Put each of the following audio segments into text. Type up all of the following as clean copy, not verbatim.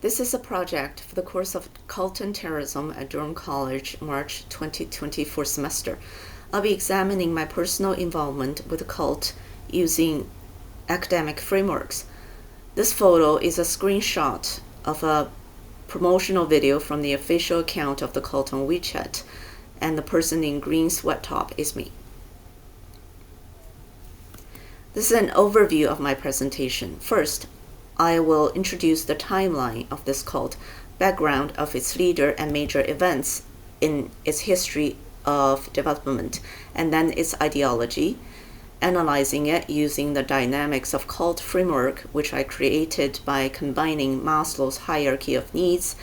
This is a project for the course of Cult and Terrorism at Durham College, March 2024 semester. I'll be examining my personal involvement with the cult using academic frameworks. This photo is a screenshot of a promotional video from the official account of the cult on WeChat, and the person in green sweat top is me. This is an overview of my presentation. First, I will introduce the timeline of this cult, background of its leader and major events in its history of development, and then its ideology, analyzing it using the dynamics of cult framework, which I created by combining Maslow's hierarchy of needs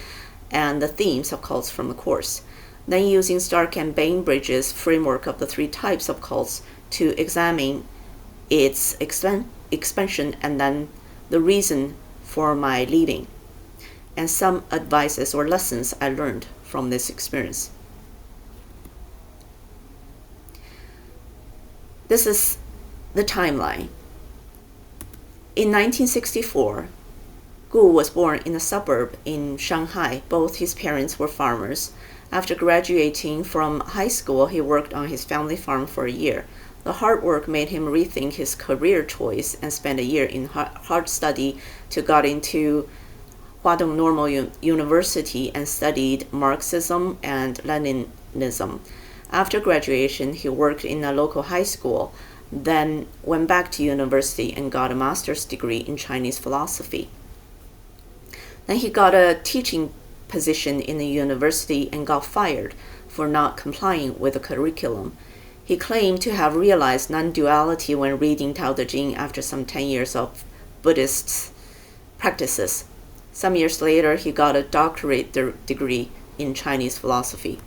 and the themes of cults from the course. Then using Stark and Bainbridge's framework of the three types of cults to examine its expansion and then the reason for my leaving, and some advices or lessons I learned from this experience. This is the timeline. In 1964, Gu was born in a suburb in Shanghai. Both his parents were farmers. After graduating from high school, he worked on his family farm for a year. The hard work made him rethink his career choice and spent a year in hard study to got into Huadong Normal University and studied Marxism and Leninism. After graduation, he worked in a local high school, then went back to university and got a master's degree in Chinese philosophy. Then he got a teaching position in the university and got fired for not complying with the curriculum. He claimed to have realized non-duality when reading Tao Te Ching after some 10 years of Buddhist practices. Some years later, he got a doctorate degree in Chinese philosophy.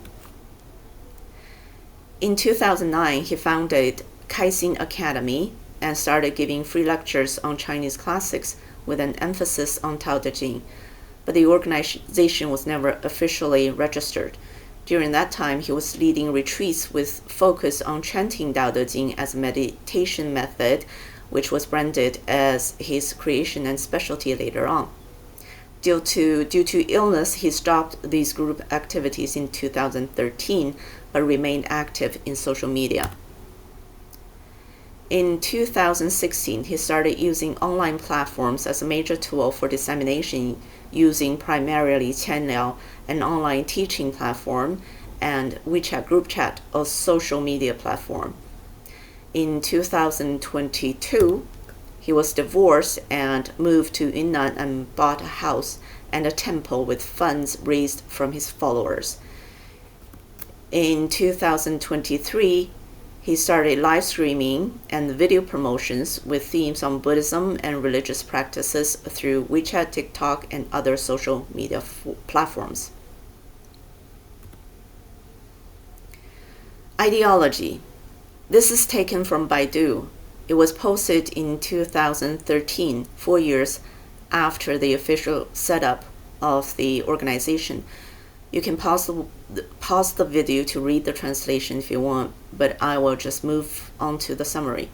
In 2009, he founded Caixin Academy and started giving free lectures on Chinese classics with an emphasis on Tao Te Ching, but the organization was never officially registered. During that time, he was leading retreats with focus on chanting Tao Te Ching as a meditation method, which was branded as his creation and specialty later on. Due to illness, he stopped these group activities in 2013, but remained active in social media. In 2016, he started using online platforms as a major tool for dissemination, using primarily Qianliao, an online teaching platform, and WeChat group chat, a social media platform. In 2022, he was divorced and moved to Yunnan and bought a house and a temple with funds raised from his followers. In 2023, he started live streaming and video promotions with themes on Buddhism and religious practices through WeChat, TikTok, and other social media platforms. Ideology. This is taken from Baidu. It was posted in 2013, 4 years after the official setup of the organization. You can pause the video to read the translation if you want, but I will just move on to the summary.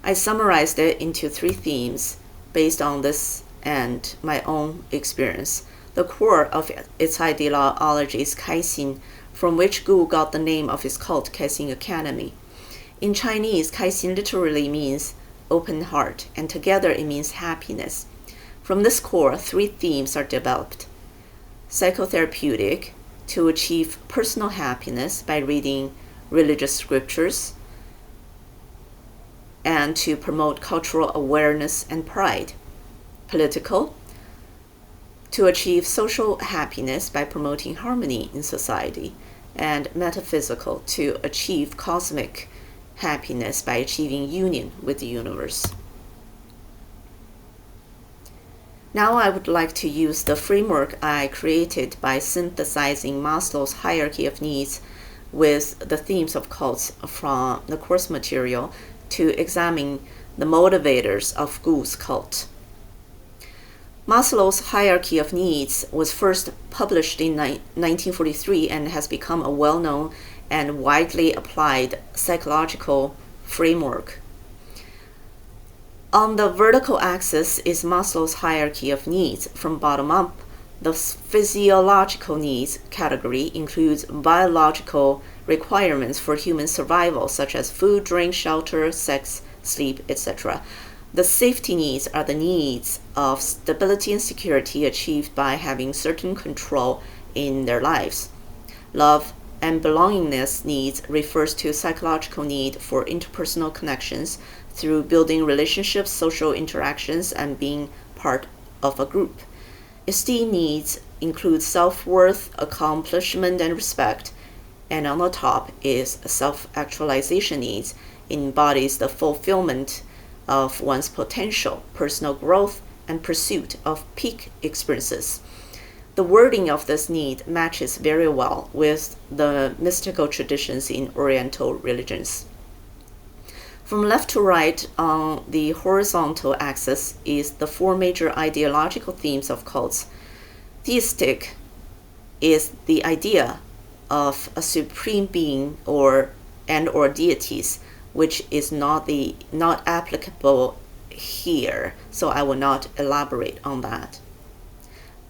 I summarized it into 3 themes based on this and my own experience. The core of its ideology is Caixin, from which Gu got the name of his cult, Caixin Academy. In Chinese, Caixin literally means open heart, and together it means happiness. From this core, 3 themes are developed. Psychotherapeutic, to achieve personal happiness by reading religious scriptures, and to promote cultural awareness and pride. Political, to achieve social happiness by promoting harmony in society. And metaphysical, to achieve cosmic happiness by achieving union with the universe. Now I would like to use the framework I created by synthesizing Maslow's hierarchy of needs with the themes of cults from the course material to examine the motivators of Gu's cult. Maslow's hierarchy of needs was first published in 1943 and has become a well-known and widely applied psychological framework. On the vertical axis is Maslow's hierarchy of needs from bottom up. The physiological needs category includes biological requirements for human survival, such as food, drink, shelter, sex, sleep, etc. The safety needs are the needs of stability and security achieved by having certain control in their lives. Love and belongingness needs refers to psychological need for interpersonal connections through building relationships, social interactions, and being part of a group. Esteem needs include self-worth, accomplishment, and respect. And on the top is self-actualization needs, embodies the fulfillment of one's potential, personal growth, and pursuit of peak experiences. The wording of this need matches very well with the mystical traditions in Oriental religions. From left to right on the horizontal axis is the four major ideological themes of cults. Theistic is the idea of a supreme being or deities, which is not applicable here, so I will not elaborate on that.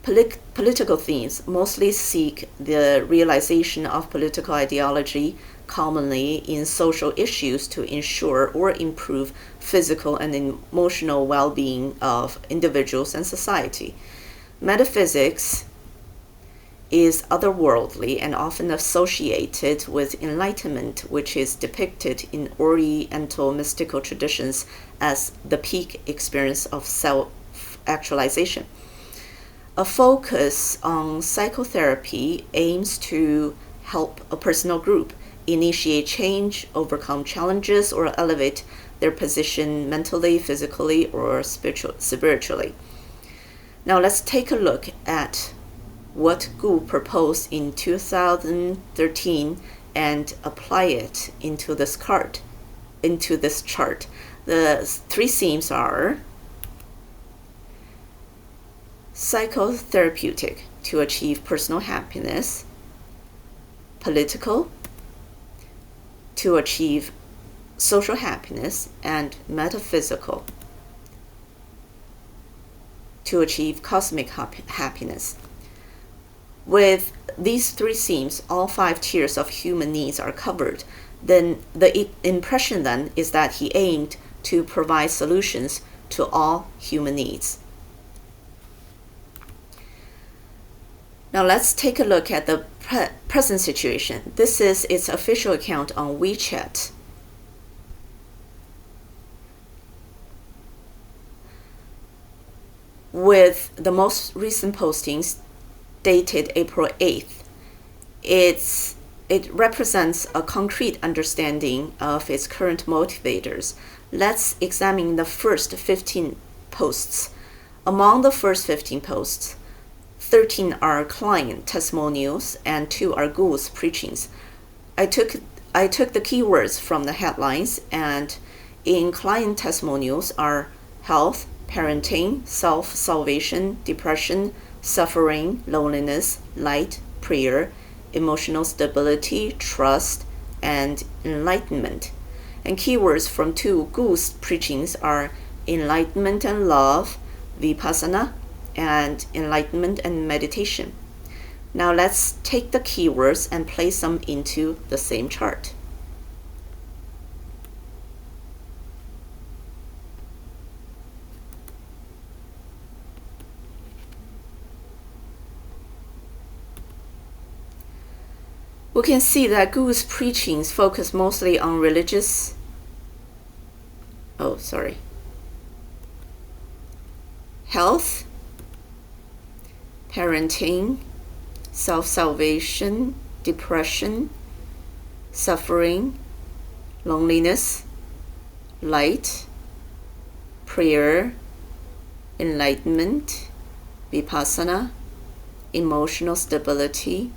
Political themes mostly seek the realization of political ideology, commonly in social issues, to ensure or improve physical and emotional well-being of individuals and society. Metaphysics is otherworldly and often associated with enlightenment, which is depicted in Oriental mystical traditions as the peak experience of self-actualization. A focus on psychotherapy aims to help a personal group initiate change, overcome challenges, or elevate their position mentally, physically, or spiritually. Now let's take a look at what Gu proposed in 2013 and apply it into this chart. The three themes are psychotherapeutic, to achieve personal happiness; political, to achieve social happiness; and metaphysical, to achieve cosmic happiness. With these three themes, all five tiers of human needs are covered. Then the impression then is that he aimed to provide solutions to all human needs. Now let's take a look at the present situation. This is its official account on WeChat. With the most recent postings dated April 8th, it represents a concrete understanding of its current motivators. Let's examine the first 15 posts. Among the first 15 posts, 13 are client testimonials and 2 are Gu's preachings. I took the keywords from the headlines, and in client testimonials are health, parenting, self-salvation, depression, suffering, loneliness, light, prayer, emotional stability, trust, and enlightenment. And keywords from 2 Gu's preachings are enlightenment and love, vipassana, and enlightenment and meditation. Now let's take the keywords and place them into the same chart. We can see that Gu's preachings focus mostly on health, parenting, self-salvation, depression, suffering, loneliness, light, prayer, enlightenment, vipassana, emotional stability,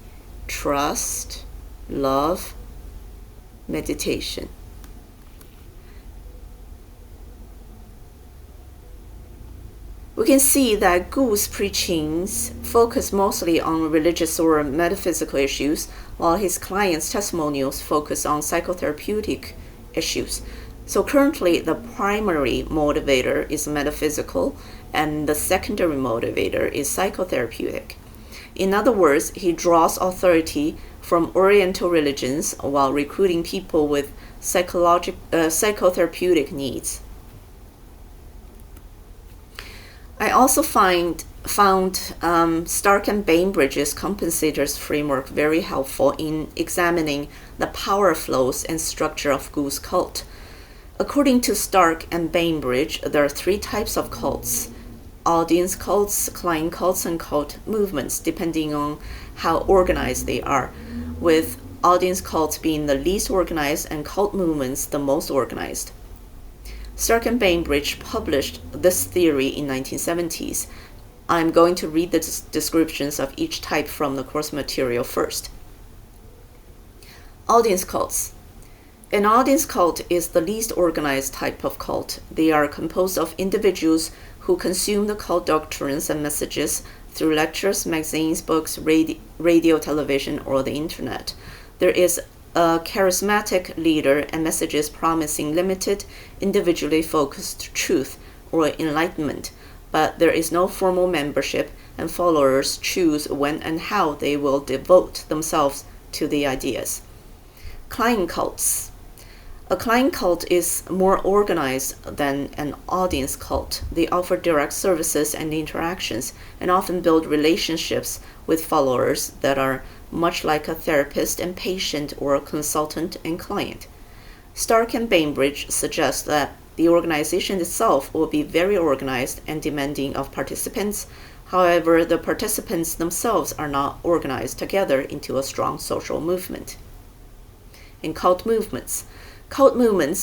trust, love, meditation. We can see that Gu's preachings focus mostly on religious or metaphysical issues, while his clients' testimonials focus on psychotherapeutic issues. So currently, the primary motivator is metaphysical, and the secondary motivator is psychotherapeutic. In other words, he draws authority from Oriental religions while recruiting people with psychotherapeutic needs. I also found Stark and Bainbridge's compensators framework very helpful in examining the power flows and structure of Gu's cult. According to Stark and Bainbridge, there are 3 types of cults: audience cults, client cults, and cult movements, depending on how organized they are, with audience cults being the least organized and cult movements the most organized. Stark and Bainbridge published this theory in 1970s. I'm going to read the descriptions of each type from the course material first. Audience cults. An audience cult is the least organized type of cult. They are composed of individuals who consume the cult doctrines and messages through lectures, magazines, books, radio, television, or the internet. There is a charismatic leader and messages promising limited, individually focused truth or enlightenment, but there is no formal membership, and followers choose when and how they will devote themselves to the ideas. Client cults. A client cult is more organized than an audience cult. They offer direct services and interactions, and often build relationships with followers that are much like a therapist and patient or a consultant and client. Stark and Bainbridge suggest that the organization itself will be very organized and demanding of participants. However, the participants themselves are not organized together into a strong social movement. In cult movements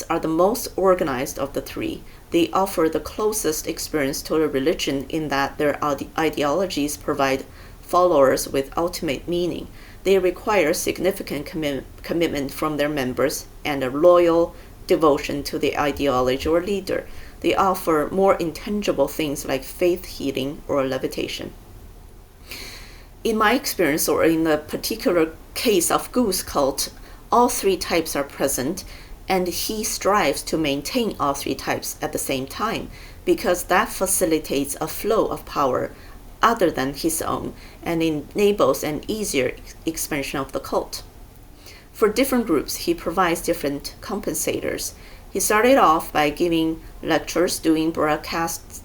are the most organized of the 3. They offer the closest experience to a religion in that their ideologies provide followers with ultimate meaning. They require significant commitment from their members and a loyal devotion to the ideology or leader. They offer more intangible things like faith healing or levitation. In my experience, or in the particular case of Gu's cult, all 3 types are present, and he strives to maintain all 3 types at the same time, because that facilitates a flow of power other than his own and enables an easier expansion of the cult. For different groups, he provides different compensators. He started off by giving lectures, doing broadcast,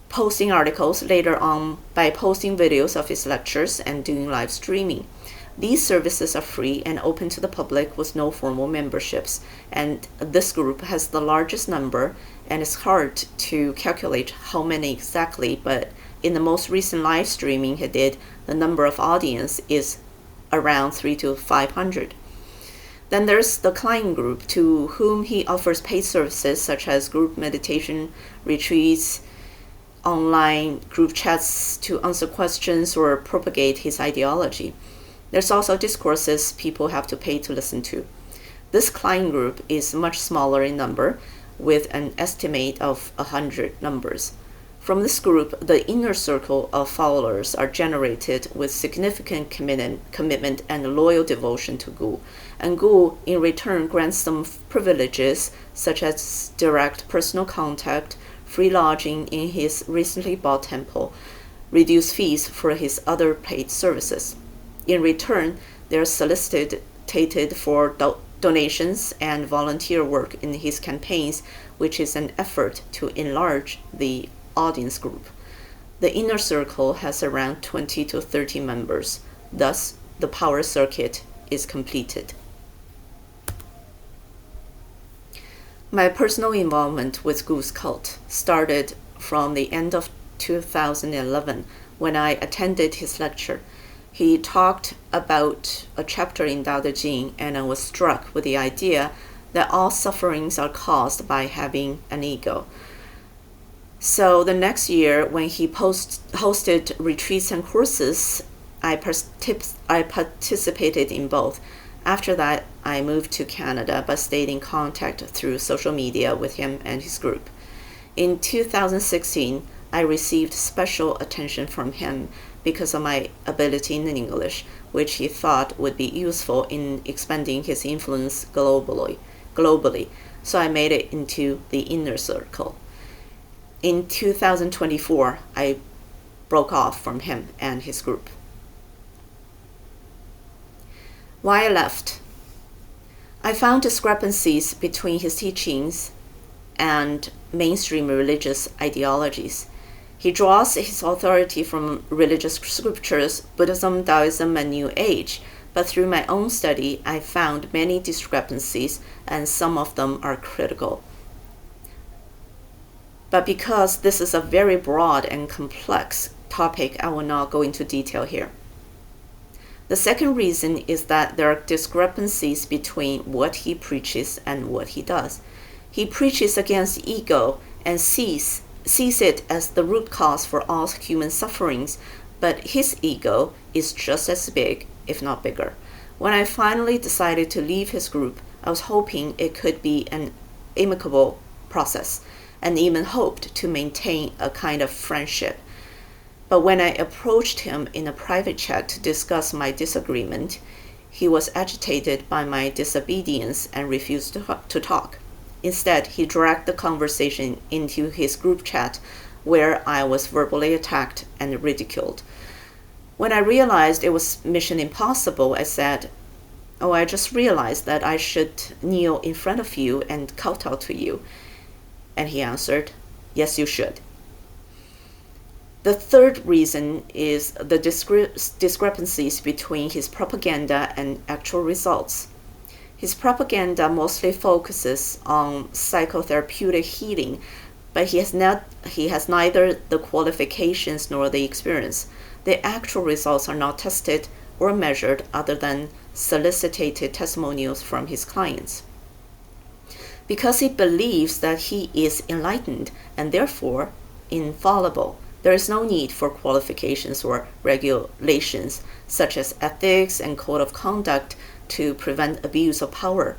posting articles, later on by posting videos of his lectures and doing live streaming. These services are free and open to the public with no formal memberships, and this group has the largest number, and it's hard to calculate how many exactly, but in the most recent live streaming he did, the number of audience is around 300 to 500. Then there's the client group, to whom he offers paid services such as group meditation, retreats, online group chats to answer questions or propagate his ideology. There's also discourses people have to pay to listen to. This client group is much smaller in number, with an estimate of 100 members. From this group, the inner circle of followers are generated with significant commitment and loyal devotion to Gu, and Gu in return grants them privileges such as direct personal contact, free lodging in his recently bought temple, reduced fees for his other paid services. In return, they are solicited for donations and volunteer work in his campaigns, which is an effort to enlarge the audience group. The inner circle has around 20 to 30 members. Thus, the power circuit is completed. My personal involvement with Gu's cult started from the end of 2011 when I attended his lecture. He talked about a chapter in Tao Te Ching, and I was struck with the idea that all sufferings are caused by having an ego. So the next year, when he hosted retreats and courses, I participated in both. After that, I moved to Canada, but stayed in contact through social media with him and his group. In 2016, I received special attention from him because of my ability in English, which he thought would be useful in expanding his influence globally. So I made it into the inner circle. In 2024, I broke off from him and his group. Why I left? I found discrepancies between his teachings and mainstream religious ideologies. He draws his authority from religious scriptures, Buddhism, Taoism, and New Age, but through my own study, I found many discrepancies, and some of them are critical. But because this is a very broad and complex topic, I will not go into detail here. The second reason is that there are discrepancies between what he preaches and what he does. He preaches against ego and sees it as the root cause for all human sufferings, but his ego is just as big, if not bigger. When I finally decided to leave his group, I was hoping it could be an amicable process, and even hoped to maintain a kind of friendship. But when I approached him in a private chat to discuss my disagreement, he was agitated by my disobedience and refused to talk. Instead, he dragged the conversation into his group chat, where I was verbally attacked and ridiculed. When I realized it was mission impossible, I said, I just realized that I should kneel in front of you and kowtow to you. And he answered, yes, you should. The third reason is the discrepancies between his propaganda and actual results. His propaganda mostly focuses on psychotherapeutic healing, but he has neither the qualifications nor the experience. The actual results are not tested or measured other than solicited testimonials from his clients. Because he believes that he is enlightened and therefore infallible, there is no need for qualifications or regulations such as ethics and code of conduct to prevent abuse of power.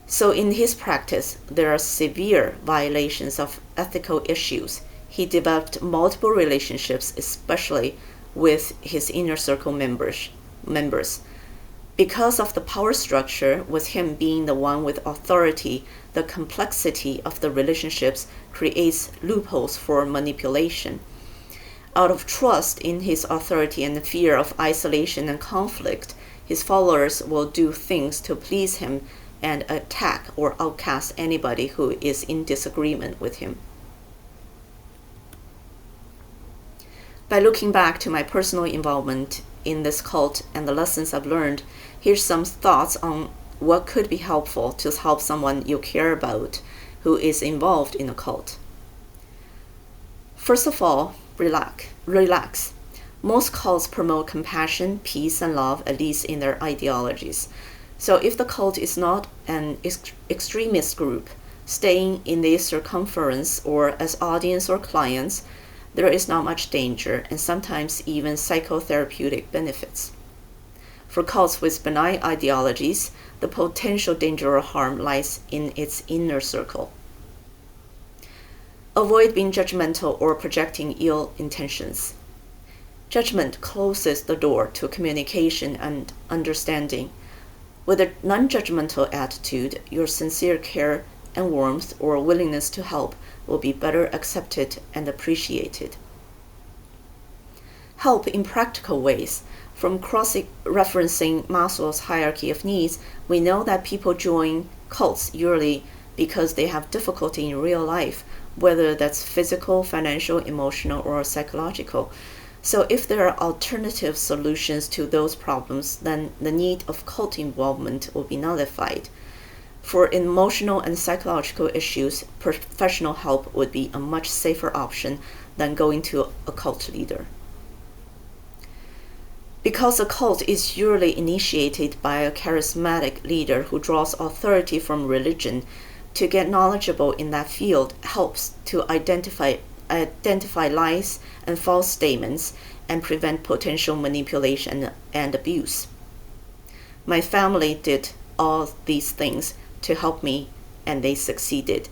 So in his practice, there are severe violations of ethical issues. He developed multiple relationships, especially with his inner circle members. Because of the power structure, with him being the one with authority, the complexity of the relationships creates loopholes for manipulation. Out of trust in his authority and the fear of isolation and conflict, his followers will do things to please him and attack or outcast anybody who is in disagreement with him. By looking back to my personal involvement in this cult and the lessons I've learned, here's some thoughts on what could be helpful to help someone you care about who is involved in a cult. First of all, relax. Most cults promote compassion, peace, and love, at least in their ideologies. So if the cult is not an extremist group, staying in their circumference or as audience or clients, there is not much danger and sometimes even psychotherapeutic benefits. For cults with benign ideologies, the potential danger or harm lies in its inner circle. Avoid being judgmental or projecting ill intentions. Judgment closes the door to communication and understanding. With a non-judgmental attitude, your sincere care and warmth or willingness to help will be better accepted and appreciated. Help in practical ways. From cross-referencing Maslow's hierarchy of needs, we know that people join cults usually because they have difficulty in real life, whether that's physical, financial, emotional, or psychological. So if there are alternative solutions to those problems, then the need of cult involvement will be nullified. For emotional and psychological issues, professional help would be a much safer option than going to a cult leader. Because a cult is usually initiated by a charismatic leader who draws authority from religion, to get knowledgeable in that field helps to identify lies and false statements and prevent potential manipulation and abuse. My family did all these things to help me, and they succeeded.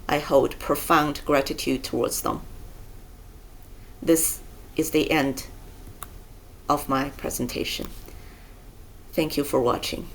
I hold profound gratitude towards them. This is the end of my presentation. Thank you for watching.